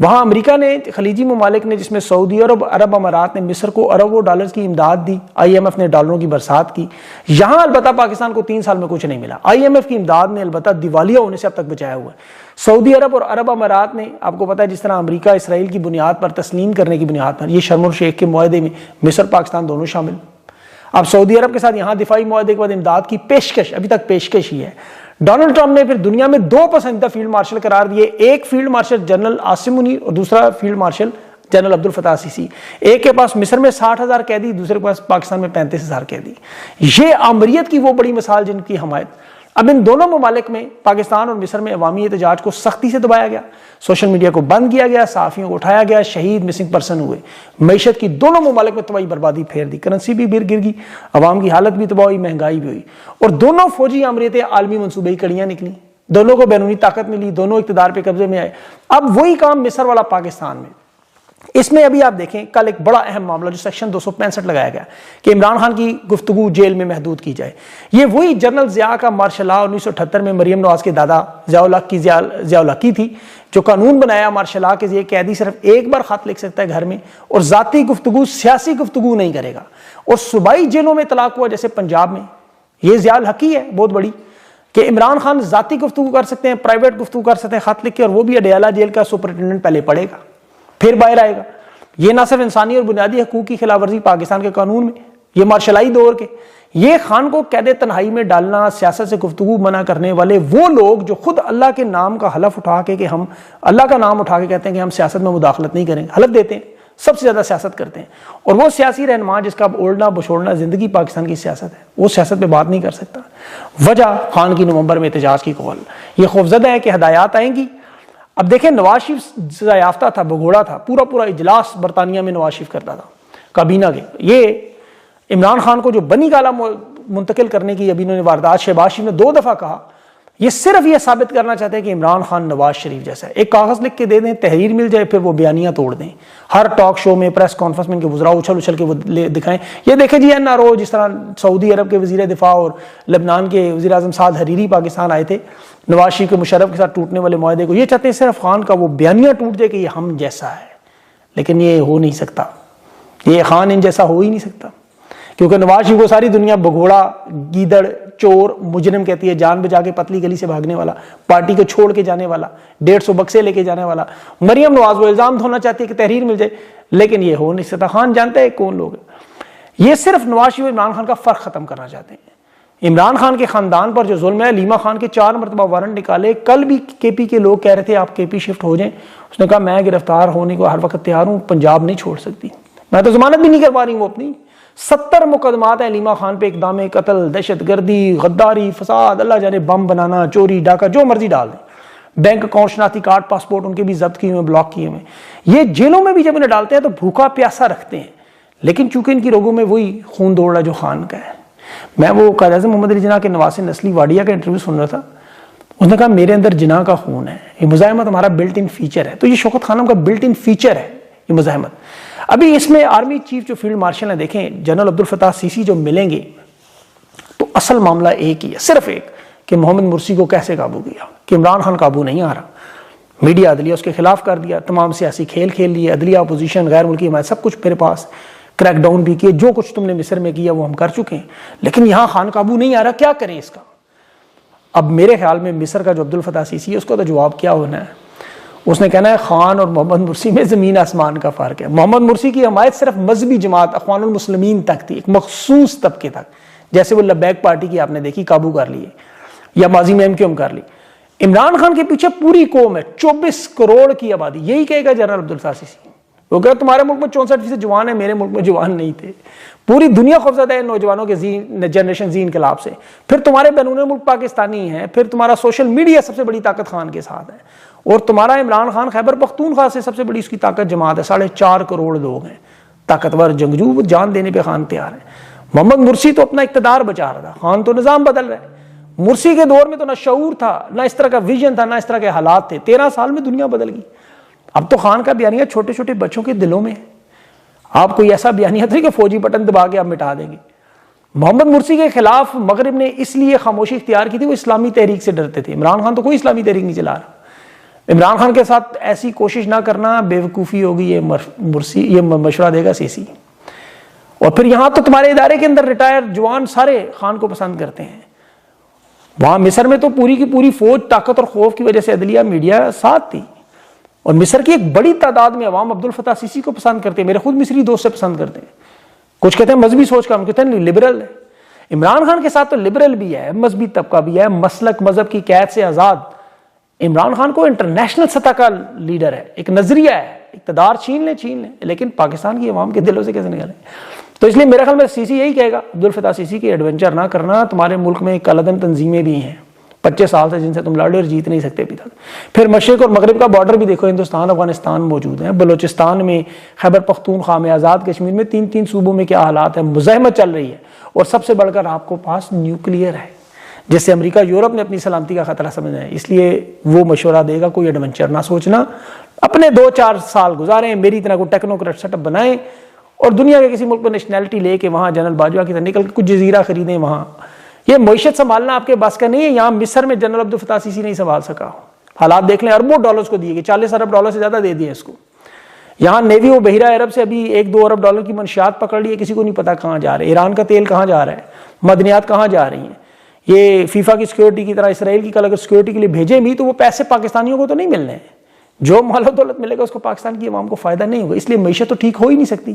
وہاں امریکہ نے، خلیجی ممالک نے، جس میں سعودی عرب امارات نے مصر کو اربوں ڈالرز کی امداد دی، IMF نے ڈالروں کی برسات کی. یہاں البتہ پاکستان کو 3 سال میں کچھ نہیں ملا. IMF کی امداد نے البتہ دیوالیہ ہونے سے اب تک بچایا ہوا ہے. سعودی عرب اور عرب امارات نے، آپ کو پتہ ہے جس طرح امریکہ اسرائیل کی بنیاد پر، تسلیم کرنے کی بنیاد پر، یہ شرم الشیخ کے معاہدے میں مصر پاکستان دونوں شامل. اب سعودی عرب کے ساتھ یہاں دفاعی معاہدے کے بعد امداد کی پیشکش، ابھی تک پیشکش ہی ہے. ڈونلڈ ٹرمپ نے پھر دنیا میں 2 پسندیدہ فیلڈ مارشل قرار دیے، ایک field marshal general Asim Munir اور دوسرا فیلڈ مارشل جنرل عبد الفتاح السیسی. ایک کے پاس مصر میں 60,000 قیدی، دوسرے کے پاس پاکستان میں 35,000 قیدی. یہ آمریت کی وہ بڑی مثال جن کی حمایت. اب ان دونوں ممالک میں، پاکستان اور مصر میں، عوامی احتجاج کو سختی سے دبایا گیا، سوشل میڈیا کو بند کیا گیا، صحافیوں کو اٹھایا گیا، شہید، مسنگ پرسن ہوئے. معیشت کی دونوں ممالک میں تباہی بربادی پھیر دی، کرنسی بھی گر گئی، عوام کی حالت بھی تباہ ہوئی، مہنگائی بھی ہوئی. اور دونوں فوجی آمریتیں عالمی منصوبے کی کڑیاں نکلی، دونوں کو بیرونی طاقت ملی، دونوں اقتدار پہ قبضے میں آئے. اب وہی کام مصر والا پاکستان میں. اس میں ابھی آپ دیکھیں کل ایک بڑا اہم معاملہ جو سیکشن 265 لگایا گیا کہ عمران خان کی گفتگو جیل میں محدود کی جائے. یہ وہی جنرل ضیاء کا مارشل لا 1978 میں مریم نواز کے دادا ضیاء الحق کی تھی، جو قانون بنایا مارشل لا کہ یہ قیدی صرف ایک بار خط لکھ سکتا ہے گھر میں، اور ذاتی گفتگو، سیاسی گفتگو نہیں کرے گا. اور صوبائی جیلوں میں طلاق ہوا جیسے پنجاب میں، یہ ضیاء الحق ہے بہت بڑی، کہ عمران خان ذاتی گفتگو کر سکتے ہیں، پرائیویٹ گفتگو کر سکتے ہیں خط لکھ کے، اور وہ بھی اڈیالہ جیل کا سپرنٹینڈنٹ پہلے پڑھے گا پھر باہر آئے گا. یہ نہ صرف انسانی اور بنیادی حقوق کی خلاف ورزی پاکستان کے قانون میں، یہ مارشلائی دور کے، یہ خان کو قید تنہائی میں ڈالنا، سیاست سے گفتگو منع کرنے والے وہ لوگ جو خود اللہ کے نام کا حلف اٹھا کے، کہ ہم اللہ کا نام اٹھا کے کہتے ہیں کہ ہم سیاست میں مداخلت نہیں کریں گے، حلف دیتے ہیں، سب سے زیادہ سیاست کرتے ہیں. اور وہ سیاسی رہنما جس کا اب اوڑھنا بچھوڑنا زندگی پاکستان کی سیاست ہے، وہ سیاست پہ بات نہیں کر سکتا. وجہ خان کی نومبر میں احتجاج کی کال. یہ خوفزدہ ہے کہ ہدایات آئیں گی. اب دیکھیں نواز شریف ضیافتہ تھا، بگوڑا تھا، پورا اجلاس برطانیہ میں نواز شریف کرتا تھا کابینہ کے. یہ عمران خان کو جو بنی گالہ منتقل کرنے کی ابھی انہوں نے واردات شہباز شریف نے 2 دفعہ کہا، یہ صرف یہ ثابت کرنا چاہتے ہیں کہ عمران خان نواز شریف جیسا ہے. ایک کاغذ لکھ کے دے دیں، تحریر مل جائے، پھر وہ بیانیاں توڑ دیں. ہر ٹاک شو میں، پریس کانفرنس میں ان کے وزراء اچھل کے وہ دکھائیں. یہ دیکھیں جی NRO، جس طرح سعودی عرب کے وزیر دفاع اور لبنان کے وزیر اعظم سعد حریری پاکستان آئے تھے نواز شریف کے مشرف کے ساتھ ٹوٹنے والے معاہدے کو، یہ چاہتے ہیں صرف خان کا وہ بیانیہ ٹوٹ جائے کہ یہ ہم جیسا ہے. لیکن یہ ہو نہیں سکتا، یہ خان ان جیسا ہو ہی نہیں سکتا، کیونکہ نواز شریف کو ساری دنیا بگوڑا، گیدڑ، چور، مجرم کہتی ہے، جان بچا کے پتلی گلی سے بھاگنے والا، پارٹی کو چھوڑ کے جانے والا، 150 بکسے لے کے جانے والا. مریم نواز وہ الزام دھونا چاہتی ہے کہ تحریر مل جائے، لیکن یہ ہو نہیں سکتا. خان جانتا ہے کون لوگ ہیں. یہ صرف نواز شریف عمران خان کا فرق ختم کرنا چاہتے ہیں. عمران خان کے خاندان پر جو ظلم ہے، علیمہ خان کے 4 مرتبہ وارنٹ نکالے. کل بھی KP کے لوگ کہہ رہے تھے آپ KP شفٹ ہو جائیں. اس نے کہا میں گرفتار ہونے کو ہر وقت تیار ہوں، پنجاب نہیں چھوڑ سکتی، میں تو ضمانت بھی نہیں کر پا رہی ہوں اپنی. 70 مقدمات ہیں علیمہ خان پہ، اقدام قتل، دہشت گردی، غداری، فساد، اللہ جانے، بم بنانا، چوری، ڈاکہ، جو مرضی ڈال دیں. بینک اکاؤنٹ، شناختی کارڈ، پاسپورٹ ان کے بھی ضبط کیے ہوئے، بلاک کیے ہوئے. یہ جیلوں میں بھی جب انہیں ڈالتے ہیں تو بھوکا پیاسا رکھتے ہیں، لیکن چونکہ ان کی رگوں میں وہی خون دوڑ رہا ہے جو خان کا ہے. میں وہ قائد اعظم محمد علی جناح کے نواز نسلی واڈیا کا انٹرویو سن رہا تھا، اس نے کہا میرے اندر جناح کا خون ہے، یہ مزاحمت ہمارا بلٹ ان فیچر ہے. تو یہ شوکت خانم کا بلٹ ان فیچر ہے یہ مزاحمت. ابھی اس میں آرمی چیف جو فیلڈ مارشل ہیں، دیکھیں جنرل عبد الفتاح السیسی جو ملیں گے تو اصل معاملہ ایک ہی ہے، صرف ایک، کہ محمد مرسی کو کیسے قابو کیا، کہ عمران خان قابو نہیں آ رہا. میڈیا عدلیہ اس کے خلاف کر دیا، تمام سیاسی کھیل کھیل لیے، عدلیہ، اپوزیشن، غیر ملکی حمایت، سب کچھ میرے پاس، کریک ڈاؤن بھی کیے، جو کچھ تم نے مصر میں کیا وہ ہم کر چکے ہیں، لیکن یہاں خان قابو نہیں آ رہا، کیا کریں اس کا. اب میرے خیال میں مصر کا جو عبد الفتاح السیسی ہے اس کو تو جواب کیا ہونا ہے، اس نے کہنا ہے خان اور محمد مرسی میں زمین آسمان کا فرق ہے. محمد مرسی کی حمایت صرف مذہبی جماعت اخوان المسلمین تک تھی، ایک مخصوص طبقے تک، جیسے وہ لبیک پارٹی کی آپ نے دیکھی قابو کر لیے، یا ماضی میں MQM کر لی. عمران خان کے پیچھے پوری قوم ہے، 24 کروڑ کی آبادی. یہی کہے گا جنرل عبد الفتاح السیسی، وہ کہ تمہارے ملک میں 64% جوان ہیں، میرے ملک میں جوان نہیں تھے. پوری دنیا خوفزدہ ہے نوجوانوں کے جنریشن زی انقلاب سے. پھر تمہارے بیرون ملک پاکستانی ہیں، پھر تمہارا سوشل میڈیا سب سے بڑی طاقت خان کے ساتھ ہے، اور تمہارا عمران خان خیبر پختونخوا سے سب سے بڑی اس کی طاقت جماعت ہے. 4.5 کروڑ لوگ ہیں طاقتور، جنگجو، جان دینے پہ خان تیار ہے. محمد مرسی تو اپنا اقتدار بچا رہا تھا، خان تو نظام بدل رہا ہے. مرسی کے دور میں تو نہ شعور تھا، نہ اس طرح کا ویژن تھا، نہ اس طرح کے حالات تھے. 13 سال میں دنیا بدل گئی. اب تو خان کا بیانیہ چھوٹے چھوٹے بچوں کے دلوں میں ہے. آپ کوئی ایسا بیانیہ تھا کہ فوجی بٹن دبا کے آپ مٹا دیں گے. محمد مرسی کے خلاف مغرب نے اس لیے خاموشی اختیار کی تھی، وہ اسلامی تحریک سے ڈرتے تھے. عمران خان تو کوئی اسلامی تحریک نہیں چلا رہا. عمران خان کے ساتھ ایسی کوشش نہ کرنا بے وقوفی ہوگی، یہ مشورہ دے گا سی سی۔ اور پھر یہاں تو تمہارے ادارے کے اندر ریٹائر جوان سارے خان کو پسند کرتے ہیں، وہاں مصر میں تو پوری کی پوری فوج طاقت اور خوف کی وجہ سے عدلیہ میڈیا ساتھ تھی، اور مصر کی ایک بڑی تعداد میں عوام عبد الفتاح سیسی کو پسند کرتے ہیں، میرے خود مصری دوست سے پسند کرتے ہیں، کچھ کہتے ہیں مذہبی سوچ کا، ہم کہتے ہیں لبرل ہے۔ عمران خان کے ساتھ تو لبرل بھی ہے، مذہبی طبقہ بھی ہے، مسلک مذہب کی قید سے آزاد۔ عمران خان کو انٹرنیشنل سطح کا لیڈر ہے، ایک نظریہ ہے، اقتدار چھین لیں لیکن پاکستان کی عوام کے دلوں سے کیسے نکالیں؟ تو اس لیے میرے خیال میں سیسی یہی کہے گا عبد الفتاح سیسی کی ایڈونچر نہ کرنا، تمہارے ملک میں کالعدم تنظیمیں بھی ہیں 25 سال سے جن سے تم لڑے اور جیت نہیں سکتے ابھی تک۔ پھر مشرق اور مغرب کا بارڈر بھی دیکھو، ہندوستان افغانستان موجود ہیں، بلوچستان میں، خیبر پختونخوا میں، آزاد کشمیر میں، 3 صوبوں میں کیا حالات ہیں، مزاحمت چل رہی ہے، اور سب سے بڑھ کر آپ کو پاس نیوکلیئر ہے جس سے امریکہ یورپ نے اپنی سلامتی کا خطرہ سمجھا ہے۔ اس لیے وہ مشورہ دے گا کوئی ایڈونچر نہ سوچنا، اپنے 2-4 سال گزاریں، میری طرح کوئی ٹیکنوکریٹ سیٹ اپ بنائیں اور دنیا کے کسی ملک میں نیشنلٹی لے کے وہاں جنرل باجوہ کی طرح نکل کے کچھ جزیرہ خریدیں وہاں۔ یہ معیشت سنبھالنا آپ کے بس کا نہیں ہے، یہاں مصر میں جنرل عبد الفتاح سیسی نہیں سنبھال سکا، حالات دیکھ لیں، اربوں ڈالرز کو دیے گئے، 40 ارب ڈالر سے زیادہ دے دیے اس کو۔ یہاں نیوی و بحیرہ عرب سے ابھی 1-2 ارب ڈالر کی منشیات پکڑ لی ہے، کسی کو نہیں پتا کہاں جا رہے، ایران کا تیل کہاں جا رہا ہے، مدنیات کہاں جا رہی ہیں۔ یہ فیفا کی سیکیورٹی کی طرح اسرائیل کی کل اگر سیکیورٹی کے لیے بھیجیں بھی تو وہ پیسے پاکستانیوں کو تو نہیں ملنے ہیں، جو مال و دولت ملے گا اس کو پاکستان کی عوام کو فائدہ نہیں ہوگا، اس لیے معیشت تو ٹھیک ہو ہی نہیں سکتی۔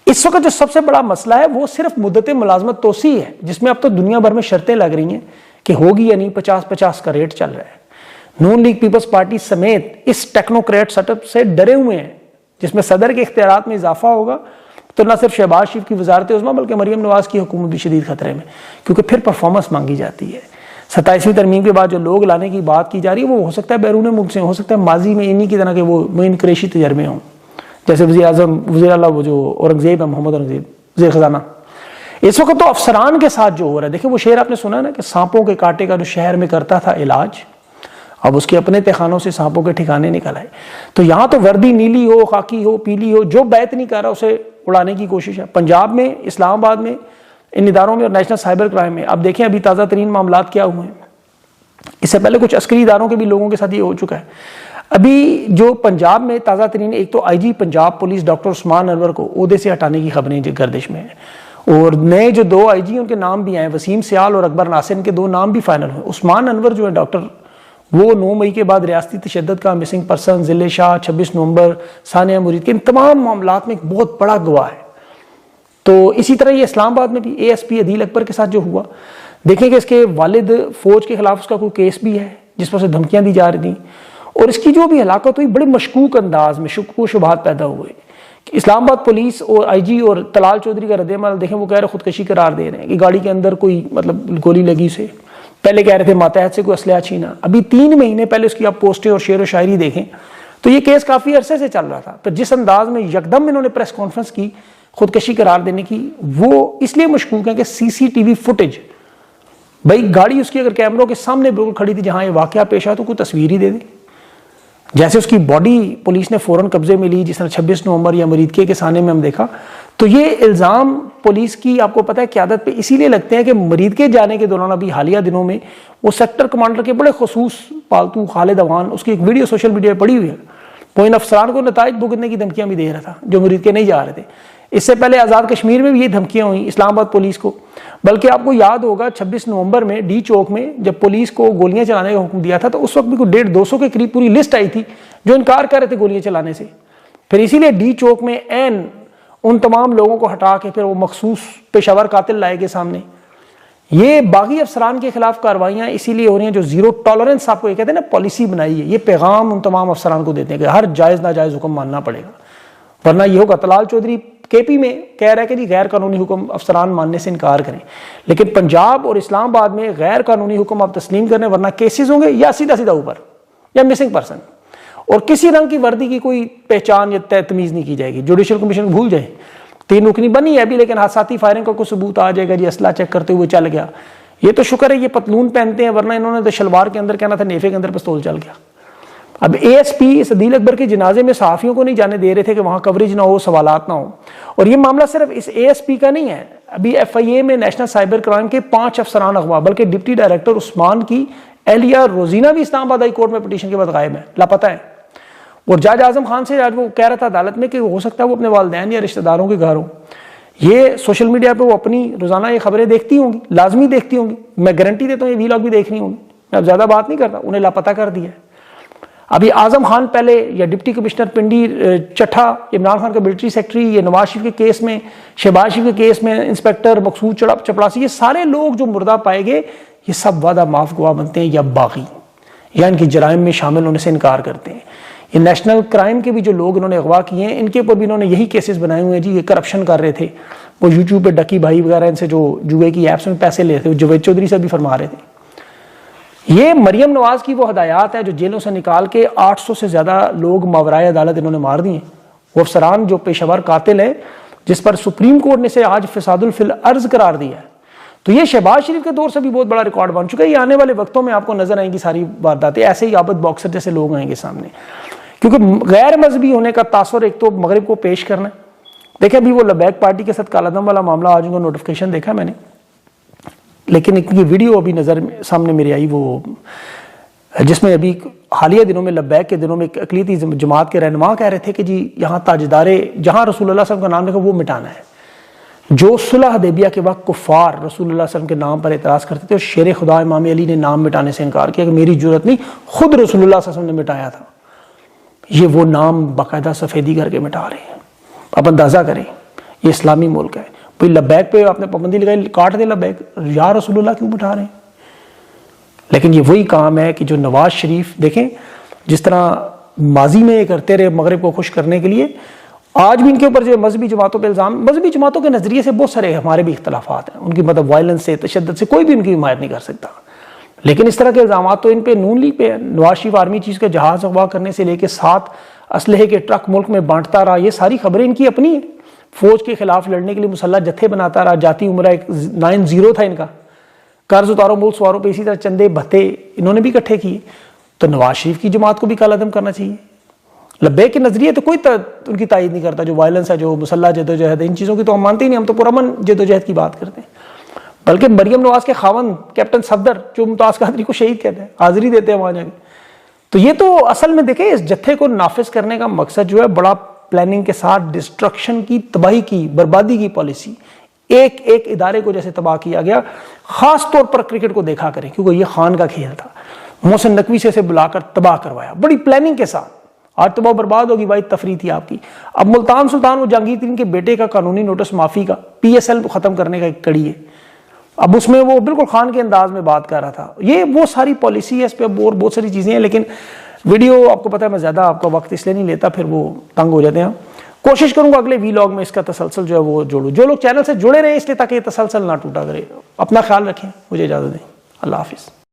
اس وقت جو سب سے بڑا مسئلہ ہے وہ صرف مدت ملازمت توسیع ہے، جس میں اب تو دنیا بھر میں شرطیں لگ رہی ہیں کہ ہوگی یا نہیں، 50-50 کا ریٹ چل رہا ہے۔ نون لیگ پیپلز پارٹی سمیت اس ٹیکنوکریٹ سیٹ اپ سے ڈرے ہوئے ہیں، جس میں صدر کے اختیارات میں اضافہ ہوگا تو نہ صرف شہباز شریف کی وزارت عظمیٰ بلکہ مریم نواز کی حکومت بھی شدید خطرے میں، کیونکہ پھر پرفارمنس مانگی جاتی ہے۔ 27ویں ترمیم کے بعد جو لوگ لانے کی بات کی جا رہی ہے وہ ہو سکتا ہے بیرون ملک سے، ہو سکتا ہے ماضی میں انہی کی طرح کے وہ معین قریشی تجربے ہوں، جیسے وزیر اعلیٰ وہ جو اورنگزیب ہے، محمد اورنگزیب وزیر خزانہ۔ اس وقت تو افسران کے ساتھ جو ہو رہا ہے، دیکھیں وہ شعر آپ نے سنا نا کہ سانپوں کے کاٹے کا جو شہر میں کرتا تھا علاج، اب اس کے اپنے تہخانوں سے سانپوں کے ٹھکانے نکل آئے۔ تو یہاں تو وردی نیلی ہو، خاکی ہو، پیلی ہو، جو بیعت نہیں کر رہا اسے اڑانے کی کوشش ہے۔ پنجاب میں، اسلام آباد میں، ان اداروں میں اور نیشنل سائبر کرائم میں اب دیکھیں ابھی تازہ ترین معاملات کیا ہوئے ہیں۔ اس سے پہلے کچھ عسکری اداروں کے بھی لوگوں کے ساتھ یہ ہو چکا ہے۔ ابھی جو پنجاب میں تازہ ترین، ایک تو آئی جی پنجاب پولیس ڈاکٹر عثمان انور کو عہدے سے ہٹانے کی خبریں گردش میں ہیں، اور نئے جو 2 آئی جی ان کے نام بھی آئے، وسیم سیال اور اکبر ناصر، ان کے 2 نام بھی فائنل ہوئے۔ عثمان انور جو ہے ڈاکٹر، وہ 9 مئی کے بعد ریاستی تشدد کا، مسنگ پرسن، ضلع شاہ، 26 نومبر، ثانیہ مرید کے ان تمام معاملات میں ایک بہت بڑا گواہ ہے۔ تو اسی طرح یہ اسلام آباد میں بھی اے ایس پی عدیل اکبر کے ساتھ جو ہوا، دیکھیں کہ اس کے والد فوج کے خلاف اس کا کوئی کیس بھی ہے جس پر سے دھمکیاں دی جا رہی تھیں، اور اس کی جو بھی ہلاکت ہوئی بڑے مشکوک انداز میں، شک و شبہات پیدا ہوئے۔ اسلام آباد پولیس اور آئی جی اور طلال چودھری کا رد عمل دیکھیں، وہ کہہ رہے خودکشی قرار دے رہے ہیں کہ گاڑی کے اندر کوئی گولی لگی سے، پہلے کہہ رہے تھے ماتحت سے کوئی اسلحہ چھینا، ابھی 3 مہینے پہلے اس کی آپ پوسٹیں اور شعر و شاعری دیکھیں تو یہ کیس کافی عرصے سے چل رہا تھا، پھر جس انداز میں یکدم انہوں نے پریس کانفرنس کی خودکشی قرار دینے کی، وہ اس لیے مشکوک ہے کہ سی سی ٹی وی فوٹیج، بھائی گاڑی اس کی اگر کیمروں کے سامنے بالکل کھڑی تھی جہاں یہ واقعہ پیش آیا تو کوئی تصویر ہی دے دی، جیسے اس کی باڈی پولیس نے فوراً قبضے میں لی، جس طرح 26 نومبر یا مریدکے کے سانے میں ہم دیکھا۔ تو یہ الزام پولیس کی آپ کو پتہ ہے قیادت پہ اسی لیے لگتے ہیں کہ مریدکے جانے کے دوران ابھی حالیہ دنوں میں وہ سیکٹر کمانڈر کے بڑے خصوص پالتو خالد افغان، اس کی ایک ویڈیو سوشل میڈیا پہ پڑی ہوئی ہے، وہ ان افسران کو نتائج بھگتنے کی دھمکیاں بھی دے رہا تھا جو مریدکے نہیں جا رہے تھے۔ اس سے پہلے آزاد کشمیر میں بھی یہ دھمکیاں ہوئیں اسلام آباد پولیس کو، بلکہ آپ کو یاد ہوگا 26 نومبر میں ڈی چوک میں جب پولیس کو گولیاں چلانے کا حکم دیا تھا تو اس وقت بھی کوئی 150-200 کے قریب پوری لسٹ آئی تھی جو انکار کر رہے تھے گولیاں چلانے سے۔ پھر اسی لیے ڈی چوک میں عین ان تمام لوگوں کو ہٹا کے پھر وہ مخصوص پیشہ ور قاتل لائے گئے سامنے۔ یہ باغی افسران کے خلاف کارروائیاں اسی لیے ہو رہی ہیں جو زیرو ٹالرنس آپ کو یہ کہتے ہیں نا پالیسی بنائی ہے، یہ پیغام ان تمام افسران کو دیتے ہیں کہ ہر جائز ناجائز حکم ماننا پڑے گا، ورنہ یہ ہوگا۔ طلال چودھری کے پی میں کہہ رہا ہے کہ جی غیر قانونی حکم افسران ماننے سے انکار کریں، لیکن پنجاب اور اسلام آباد میں غیر قانونی حکم آپ تسلیم کریں ورنہ کیسز ہوں گے یا سیدھا اوپر یا مسنگ پرسن، اور کسی رنگ کی وردی کی کوئی پہچان یا تمیز نہیں کی جائے گی۔ جوڈیشل کمیشن بھول جائے، 3 رکنی بنی ہے ابھی، لیکن حادثاتی فائرنگ کا کوئی ثبوت آ جائے گا جی اسلحہ چیک کرتے ہوئے چل گیا، یہ تو شکر ہے یہ پتلون پہنتے ہیں، ورنہ انہوں نے تو شلوار کے اندر کہنا تھا نیفے کے اندر پستول چل گیا۔ اب اے ایس پی اس عدیل اکبر کے جنازے میں صحافیوں کو نہیں جانے دے رہے تھے کہ وہاں کوریج نہ ہو، سوالات نہ ہو، اور یہ معاملہ صرف اس اے ایس پی کا نہیں ہے، ابھی ایف آئی اے میں نیشنل سائبر کرائم کے 5 افسران اغوا، بلکہ ڈپٹی ڈائریکٹر عثمان کی اہلیہ روزینہ بھی اسلام آباد ہائی کورٹ میں پٹیشن کے بعد غائب ہے، لاپتہ ہے. اور جج اعظم خان سے آج وہ کہہ رہا تھا عدالت میں کہ ہو سکتا ہے وہ اپنے والدین یا رشتہ داروں کے گھر ہوں. یہ سوشل میڈیا پہ وہ اپنی روزانہ یہ خبریں دیکھتی ہوں گی، لازمی دیکھتی ہوں گی. میں گارنٹی دیتا ہوں یہ ویلاگ بھی دیکھنی ہوں گی. میں اب زیادہ بات نہیں کرتا، انہیں لاپتہ کر دیا ہے. ابھی اعظم خان پہلے یا ڈپٹی کمشنر پنڈی چٹھا، عمران خان کا ملٹری سیکٹری، یہ نواز شریف کے کیس میں، شہباز شریف کے کیس میں انسپیکٹر مقصود چپڑاسی، یہ سارے لوگ جو مردہ پائے گئے یہ سب وعدہ معاف گواہ بنتے ہیں یا باغی یا ان کے جرائم میں شامل ہونے سے انکار کرتے ہیں. یہ نیشنل کرائم کے بھی جو لوگ انہوں نے اغوا کیے ہیں ان کے اوپر بھی انہوں نے یہی کیسز بنائے ہوئے ہیں. جی یہ کرپشن کر رہے تھے، وہ یوٹیوب پہ ڈکی بھائی وغیرہ ان سے جو جوئے کی ایپس میں پیسے لے تھے، جوید چودھری سے بھی فرما رہے تھے. یہ مریم نواز کی وہ ہدایات ہے جو جیلوں سے نکال کے 800 سے زیادہ لوگ ماورائے عدالت انہوں نے مار دیے. وہ افسران جو پیشہ ور قاتل ہیں جس پر سپریم کورٹ نے سے آج فساد الفی الارض قرار دیا ہے. تو یہ شہباز شریف کے دور سے بھی بہت بڑا ریکارڈ بن چکا ہے. یہ آنے والے وقتوں میں آپ کو نظر آئیں گی ساری وارداتیں، ایسے ہی عابد باکسر جیسے لوگ آئیں گے سامنے، کیونکہ غیر مذہبی ہونے کا تاثر ایک تو مغرب کو پیش کرنا ہے. دیکھیں ابھی وہ لبیک پارٹی کے ساتھ کالعدم والا معاملہ آج ان کا نوٹیفیکیشن دیکھا میں نے، لیکن یہ ویڈیو ابھی نظر سامنے میرے آئی وہ جس میں ابھی حالیہ دنوں میں لبیک کے دنوں میں اقلیتی جماعت کے رہنما کہہ رہے تھے کہ جی یہاں تاجدار جہاں رسول اللہ صلی اللہ علیہ وسلم کا نام لکھا وہ مٹانا ہے. جو صلح حدیبیہ کے وقت کفار رسول اللہ صلی اللہ علیہ وسلم کے نام پر اعتراض کرتے تھے اور شیر خدا امام علی نے نام مٹانے سے انکار کیا کہ میری جرت نہیں، خود رسول اللہ صلی اللہ علیہ وسلم نے مٹایا تھا. یہ وہ نام باقاعدہ سفیدی کر کے مٹا رہے ہیں. اب اندازہ کریں یہ اسلامی ملک ہے، کوئی لبیک پہ آپ نے پابندی لگائی کاٹ دے لبیک، یا رسول اللہ کیوں مٹا رہے ہیں؟ لیکن یہ وہی کام ہے کہ جو نواز شریف دیکھیں جس طرح ماضی میں یہ کرتے رہے مغرب کو خوش کرنے کے لیے، آج بھی ان کے اوپر جو مذہبی جماعتوں پہ الزام، مذہبی جماعتوں کے نظریے سے بہت سارے ہمارے بھی اختلافات ہیں، ان کی مطلب وائلنس سے تشدد سے کوئی بھی ان کی حمایت نہیں کر سکتا، لیکن اس طرح کے الزامات تو ان پہ نون لیگ پہ. نواز شریف آرمی چیز کا جہاز اغوا کرنے سے لے کے 7 اسلحے کے ٹرک ملک میں بانٹتا رہا، یہ ساری خبریں ان کی اپنی ہیں. فوج کے خلاف لڑنے کے لیے مسلح جتھے بناتا رہا، جاتی عمرہ 90 تھا ان کا، قرض اتارو ملک سواروں پہ اسی طرح چندے بھتے انہوں نے بھی اکٹھے کیے. تو نواز شریف کی جماعت کو بھی کالعدم کرنا چاہیے. لبیک کے نظریے تو کوئی ان کی تائید نہیں کرتا، جو وائلنس ہے، جو مسلح جدوجہد ہے، ان چیزوں کی تو ہم مانتے ہی نہیں، ہم تو پرامن جدوجہد کی بات کرتے ہیں. بلکہ مریم نواز کے خاوند کیپٹن صفدر جو ممتاز قادری کو شہید کہتے ہیں، حاضری دیتے ہیں وہاں جا کے. تو یہ تو اصل میں دیکھیں اس جتھے کو نافذ کرنے کا مقصد جو ہے بڑا پلاننگ کے ساتھ ڈسٹرکشن کی، تباہی کی، بربادی کی پالیسی، ایک ایک ادارے کو جیسے تباہ کیا گیا. خاص طور پر کرکٹ کو دیکھا کریں کیونکہ یہ خان کا کھیل تھا. محسن نقوی سے بلا کر تباہ کروایا بڑی پلاننگ کے ساتھ. آج تباہ برباد ہوگی، بھائی تفریح تھی آپ کی. اب ملتان سلطان وہ جہانگیر ترین کے بیٹے کا قانونی نوٹس معافی کا PSL ختم کرنے کا ایک کڑی ہے. اب اس میں وہ بالکل خان کے انداز میں بات کر رہا تھا. یہ وہ ساری پالیسی ہے، اس پہ اور بہت ساری چیزیں ہیں، لیکن ویڈیو آپ کو پتہ ہے میں زیادہ آپ کا وقت اس لیے نہیں لیتا، پھر وہ تنگ ہو جاتے ہیں. کوشش کروں گا اگلے ویلاگ میں اس کا تسلسل جو ہے وہ جوڑوں. جو لوگ چینل سے جڑے رہے اس لیے تاکہ یہ تسلسل نہ ٹوٹا کرے. اپنا خیال رکھیں، مجھے اجازت دیں. اللہ حافظ.